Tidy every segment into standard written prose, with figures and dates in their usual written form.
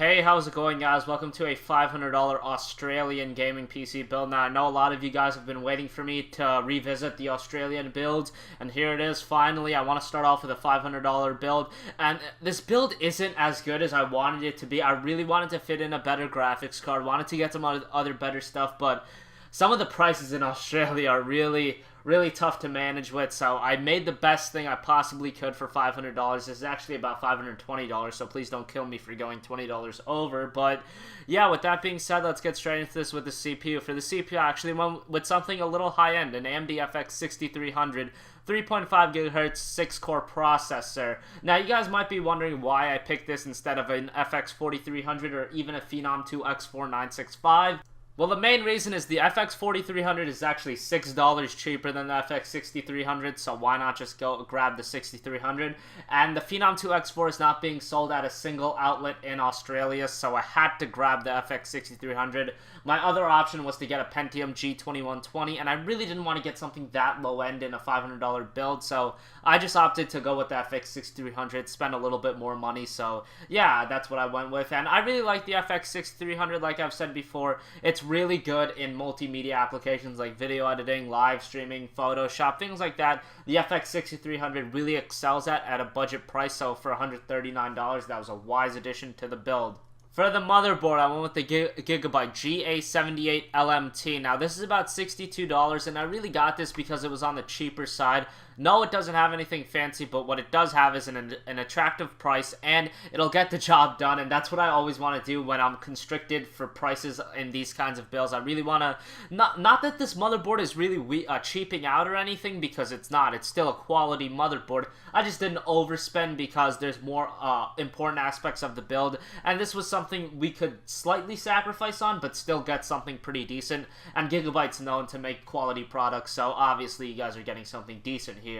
Hey, how's it going, guys? Welcome to a $500 Australian gaming PC build. Now, I know a lot of you guys have been waiting for me to revisit the Australian builds, and here it is, finally. I want to start off with a $500 build, and this build isn't as good as I wanted it to be. I really wanted to fit in a better graphics card, wanted to get some other better stuff, but some of the prices in Australia are really tough to manage with, so I made the best thing I possibly could for $500. This is actually about $520, so please don't kill me for going $20 over. But yeah, with that being said, let's get straight into this with the CPU. For the CPU, I actually went with something a little high-end, an AMD FX 6300 3.5 GHz 6-core processor. Now, you guys might be wondering why I picked this instead of an FX 4300 or even a Phenom 2 X4965. Well, the main reason is the FX 4300 is actually $6 cheaper than the FX 6300, so why not just go grab the 6300? And the Phenom 2 X4 is not being sold at a single outlet in Australia, so I had to grab the FX 6300. My other option was to get a Pentium G2120, and I really didn't want to get something that low-end in a $500 build, so I just opted to go with the FX 6300, spend a little bit more money, so yeah, that's what I went with. And I really like the FX 6300, like I've said before. It's really good in multimedia applications like video editing, live streaming, Photoshop, things like that. The FX 6300 really excels at a budget price, so for $139, that was a wise addition to the build. For the motherboard, I went with the Gigabyte GA78 LMT. Now, this is about $62, and I really got this because it was on the cheaper side. No, it doesn't have anything fancy, but what it does have is an attractive price, and it'll get the job done, and that's what I always want to do when I'm constricted for prices in these kinds of builds. I really want to, not that this motherboard is really cheaping out or anything, because it's not. It's still a quality motherboard. I just didn't overspend because there's more important aspects of the build, and this was something we could slightly sacrifice on, but still get something pretty decent, and Gigabyte's known to make quality products, so obviously you guys are getting something decent here.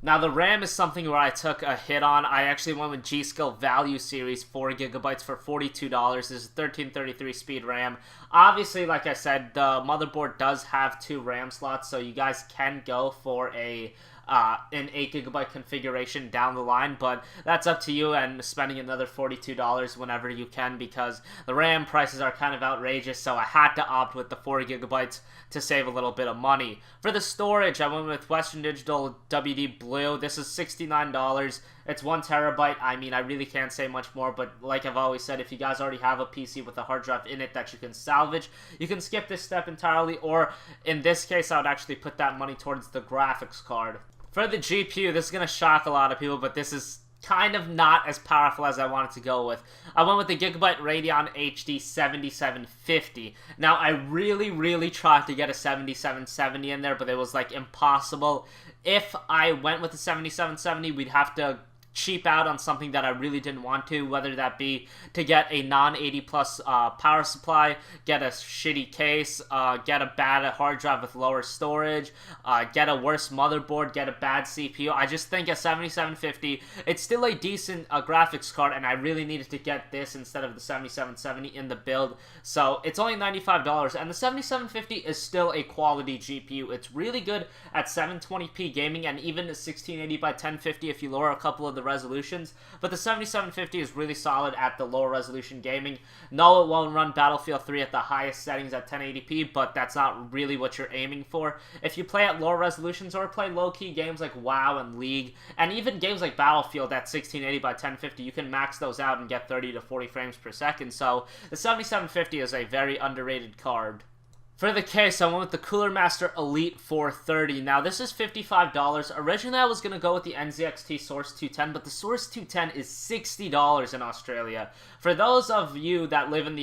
Now, the RAM is something where I took a hit on. I actually went with G.Skill Value Series 4GB for $42. This is 1333 speed RAM. Obviously, like I said, the motherboard does have 2 RAM slots, so you guys can go for an 8GB configuration down the line, but that's up to you, and spending another $42 whenever you can, because the RAM prices are kind of outrageous, so I had to opt with the 4GB to save a little bit of money. For the storage, I went with Western Digital WD Blue. This is $69. It's 1TB. I mean, I really can't say much more, but like I've always said, if you guys already have a PC with a hard drive in it that you can salvage, you can skip this step entirely, or in this case, I would actually put that money towards the graphics card. For the GPU, this is going to shock a lot of people, but this is kind of not as powerful as I wanted to go with. I went with the Gigabyte Radeon HD 7750. Now, I really tried to get a 7770 in there, but it was like impossible. If I went with the 7770, we'd have to cheap out on something that I really didn't want to, whether that be to get a non-80 plus power supply, get a shitty case, get a bad hard drive with lower storage, get a worse motherboard, get a bad CPU. I just think a 7750, it's still a decent graphics card, and I really needed to get this instead of the 7770 in the build. So it's only $95, and the 7750 is still a quality GPU. It's really good at 720p gaming, and even 1680 by 1050 if you lower a couple of the resolutions, but the 7750 is really solid at the lower resolution gaming. No, it won't run Battlefield 3 at the highest settings at 1080p, but that's not really what you're aiming for. If you play at lower resolutions or play low-key games like WoW and League, and even games like Battlefield at 1680 by 1050, you can max those out and get 30 to 40 frames per second, so the 7750 is a very underrated card. For the case, I went with the Cooler Master Elite 430. Now, this is $55. Originally, I was going to go with the NZXT Source 210, but the Source 210 is $60 in Australia. For those of you that live in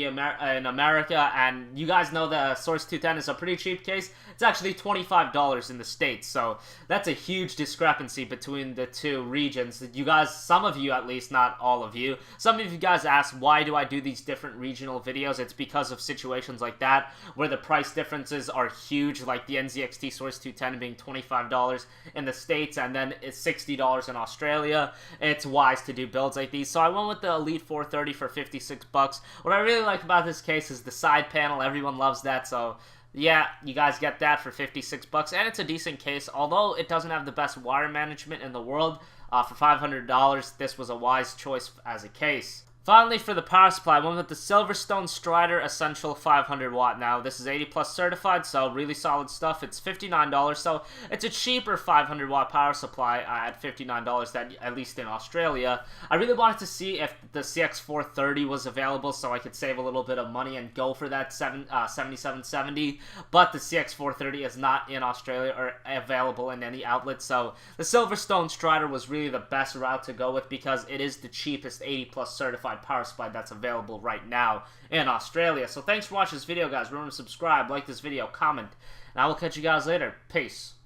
America, and you guys know the Source 210 is a pretty cheap case, it's actually $25 in the States, so that's a huge discrepancy between the two regions. You guys, some of you at least, not all of you, some of you guys ask, why do I do these different regional videos? It's because of situations like that, where the price differences are huge, like the NZXT Source 210 being $25 in the States, and then it's $60 in Australia. It's wise to do builds like these, so I went with the Elite 430 for $56. What I really like about this case is the side panel. Everyone loves that, so yeah, you guys get that for $56, and it's a decent case, although it doesn't have the best wire management in the world. For $500, this was a wise choice as a case. Finally, for the power supply, I went with the Silverstone Strider Essential 500 watt. Now, this is 80 plus certified, so really solid stuff. It's $59, so it's a cheaper 500 watt power supply at $59, that at least in Australia. I really wanted to see if the CX430 was available, so I could save a little bit of money and go for that 7770. But the CX430 is not in Australia or available in any outlet, so the Silverstone Strider was really the best route to go with because it is the cheapest 80 plus certified power supply that's available right now in Australia. So thanks for watching this video, guys. Remember to subscribe, like this video, comment, and I will catch you guys later. Peace.